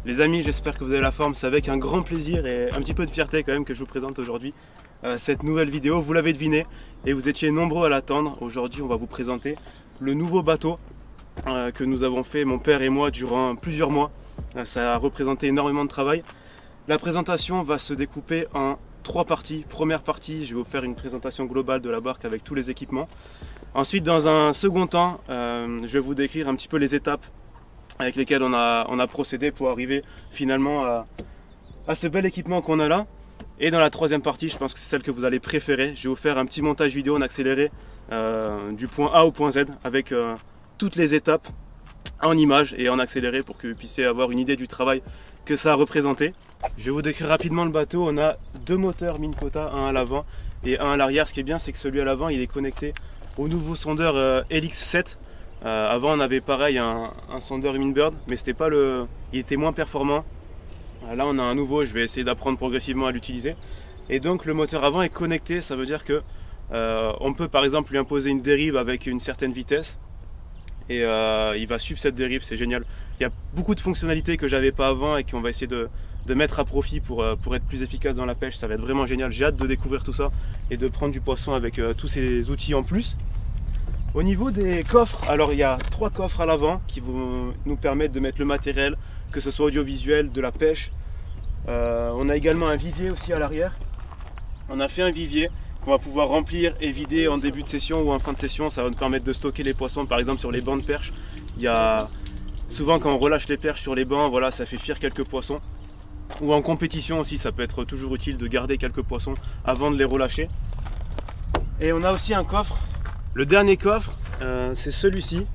Les amis, j'espère que vous avez la forme. C'est avec un grand plaisir et un petit peu de fierté quand même que je vous présente aujourd'hui cette nouvelle vidéo. Vous l'avez deviné et vous étiez nombreux à l'attendre. Aujourd'hui, on va vous présenter le nouveau bateau que nous avons fait, mon père et moi, durant plusieurs mois. Ça a représenté énormément de travail. La présentation va se découper en 3 parties. Première partie, je vais vous faire une présentation globale de la barque avec tous les équipements. Ensuite, dans un second temps, je vais vous décrire un petit peu les étapes avec lesquelles on a procédé pour arriver finalement à ce bel équipement qu'on a là. Et dans la troisième partie, je pense que c'est celle que vous allez préférer. Je vais vous faire un petit montage vidéo en accéléré du point A au point Z avec toutes les étapes en images et en accéléré pour que vous puissiez avoir une idée du travail que ça a représenté. Je vais vous décrire rapidement le bateau. On a 2 moteurs Minn Kota, un à l'avant et un à l'arrière. Ce qui est bien, c'est que celui à l'avant, il est connecté au nouveau sondeur Helix 7. Avant on avait pareil un sondeur Humminbird, mais c'était pas il était moins performant. Là on a un nouveau, je vais essayer d'apprendre progressivement à l'utiliser. Et donc le moteur avant est connecté, ça veut dire que on peut par exemple lui imposer une dérive avec une certaine vitesse et il va suivre cette dérive, c'est génial. Il y a beaucoup de fonctionnalités que j'avais pas avant et qu'on va essayer de mettre à profit pour être plus efficace dans la pêche. Ça va être vraiment génial, j'ai hâte de découvrir tout ça et de prendre du poisson avec tous ces outils en plus. Au niveau des coffres, alors il y a 3 coffres à l'avant qui vont nous permettre de mettre le matériel, que ce soit audiovisuel, de la pêche. On a également un vivier aussi à l'arrière. On a fait un vivier qu'on va pouvoir remplir et vider en début de session ou en fin de session. Ça va nous permettre de stocker les poissons, par exemple sur les bancs de perche. Il y a souvent quand on relâche les perches sur les bancs, voilà, ça fait fuir quelques poissons. Ou en compétition aussi, ça peut être toujours utile de garder quelques poissons avant de les relâcher. Et on a aussi un coffre. Le dernier coffre, c'est celui-ci.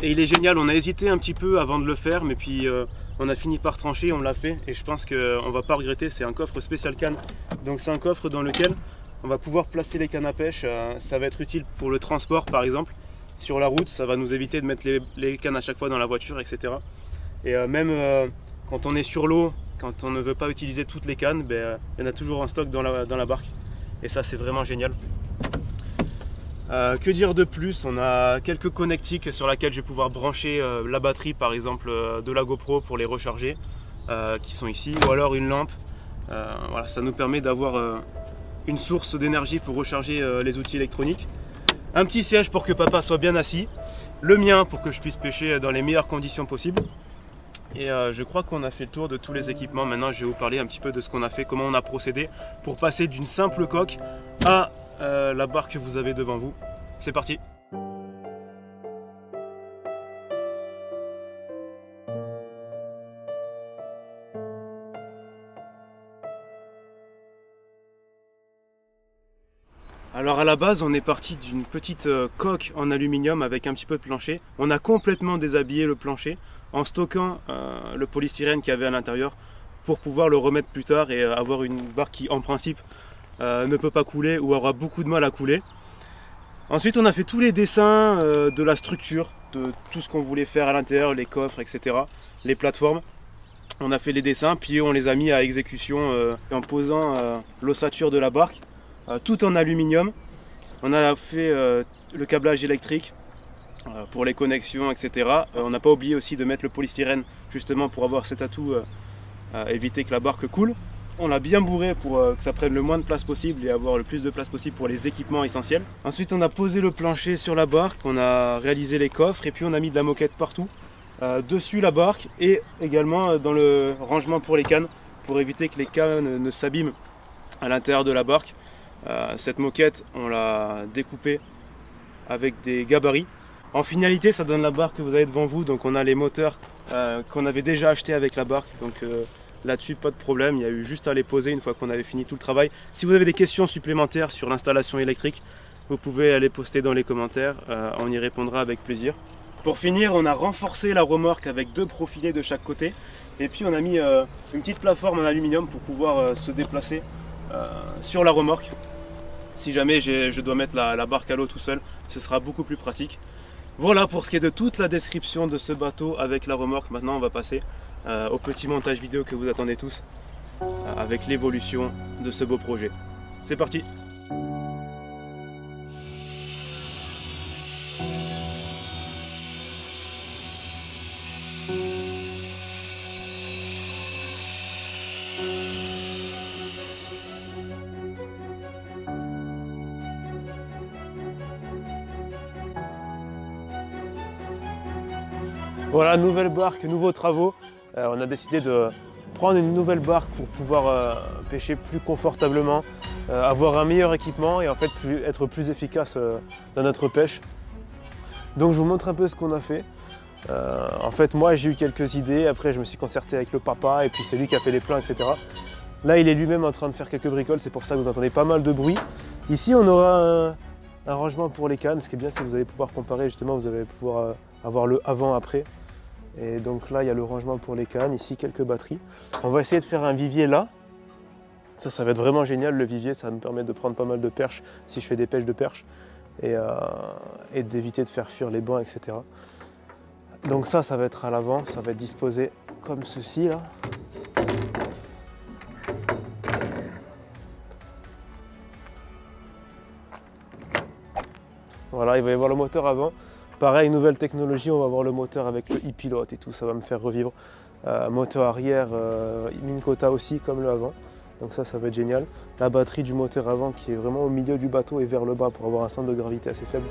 Et il est génial, on a hésité un petit peu avant de le faire, mais puis on a fini par trancher, on l'a fait. Et je pense qu'on ne va pas regretter, c'est un coffre spécial canne. Donc c'est un coffre dans lequel on va pouvoir placer les cannes à pêche. Ça va être utile pour le transport par exemple. Sur la route, ça va nous éviter de mettre les cannes à chaque fois dans la voiture, etc. Et même quand on est sur l'eau, quand on ne veut pas utiliser toutes les cannes, ben, il y en a toujours en stock dans la barque. Et ça c'est vraiment génial. Que dire de plus? On a quelques connectiques sur lesquels je vais pouvoir brancher la batterie par exemple de la GoPro pour les recharger qui sont ici, ou alors une lampe. Voilà, ça nous permet d'avoir une source d'énergie pour recharger les outils électroniques. Un petit siège pour que papa soit bien assis, le mien pour que je puisse pêcher dans les meilleures conditions possibles. Et je crois qu'on a fait le tour de tous les équipements. Maintenant je vais vous parler un petit peu de ce qu'on a fait, comment on a procédé pour passer d'une simple coque à la barque que vous avez devant vous. C'est parti! Alors à la base on est parti d'une petite coque en aluminium avec un petit peu de plancher. On a complètement déshabillé le plancher en stockant le polystyrène qu'il y avait à l'intérieur pour pouvoir le remettre plus tard et avoir une barque qui en principe ne peut pas couler ou aura beaucoup de mal à couler. Ensuite on a fait tous les dessins de la structure, de tout ce qu'on voulait faire à l'intérieur, les coffres, etc. Les plateformes. On a fait les dessins puis on les a mis à exécution en posant l'ossature de la barque, tout en aluminium. On a fait le câblage électrique pour les connexions, etc. On n'a pas oublié aussi de mettre le polystyrène justement pour avoir cet atout, éviter que la barque coule. On l'a bien bourré pour que ça prenne le moins de place possible et avoir le plus de place possible pour les équipements essentiels. Ensuite on a posé le plancher sur la barque, on a réalisé les coffres et puis on a mis de la moquette partout, dessus la barque et également dans le rangement pour les cannes, pour éviter que les cannes ne s'abîment à l'intérieur de la barque. Cette moquette on l'a découpée avec des gabarits. En finalité ça donne la barque que vous avez devant vous, donc on a les moteurs qu'on avait déjà achetés avec la barque. Donc là-dessus, pas de problème, il y a eu juste à les poser une fois qu'on avait fini tout le travail. Si vous avez des questions supplémentaires sur l'installation électrique, vous pouvez les poster dans les commentaires, on y répondra avec plaisir. Pour finir, on a renforcé la remorque avec 2 profilés de chaque côté. Et puis on a mis une petite plateforme en aluminium pour pouvoir se déplacer sur la remorque. Si jamais je dois mettre la barque à l'eau tout seul, ce sera beaucoup plus pratique. Voilà pour ce qui est de toute la description de ce bateau avec la remorque. Maintenant on va passer au petit montage vidéo que vous attendez tous avec l'évolution de ce beau projet. C'est parti! Voilà, nouvelle barque, nouveaux travaux. On a décidé de prendre une nouvelle barque pour pouvoir pêcher plus confortablement, avoir un meilleur équipement et en fait être plus efficace dans notre pêche. Donc je vous montre un peu ce qu'on a fait. En fait moi j'ai eu quelques idées, après je me suis concerté avec le papa et puis c'est lui qui a fait les plans, etc. Là il est lui-même en train de faire quelques bricoles, c'est pour ça que vous entendez pas mal de bruit. Ici on aura un rangement pour les cannes, ce qui est bien c'est que vous allez pouvoir comparer, justement vous allez pouvoir avoir le avant-après. Et donc là il y a le rangement pour les cannes, ici quelques batteries. On va essayer de faire un vivier là. Ça va être vraiment génial le vivier, ça va me permettre de prendre pas mal de perches si je fais des pêches de perches et d'éviter de faire fuir les bancs, etc. Donc ça va être à l'avant, ça va être disposé comme ceci là. Voilà, il va y avoir le moteur avant. Pareil, nouvelle technologie, on va avoir le moteur avec le e-pilote et tout, ça va me faire revivre. Moteur arrière, Minn Kota aussi, comme le avant. Donc ça va être génial. La batterie du moteur avant qui est vraiment au milieu du bateau et vers le bas pour avoir un centre de gravité assez faible.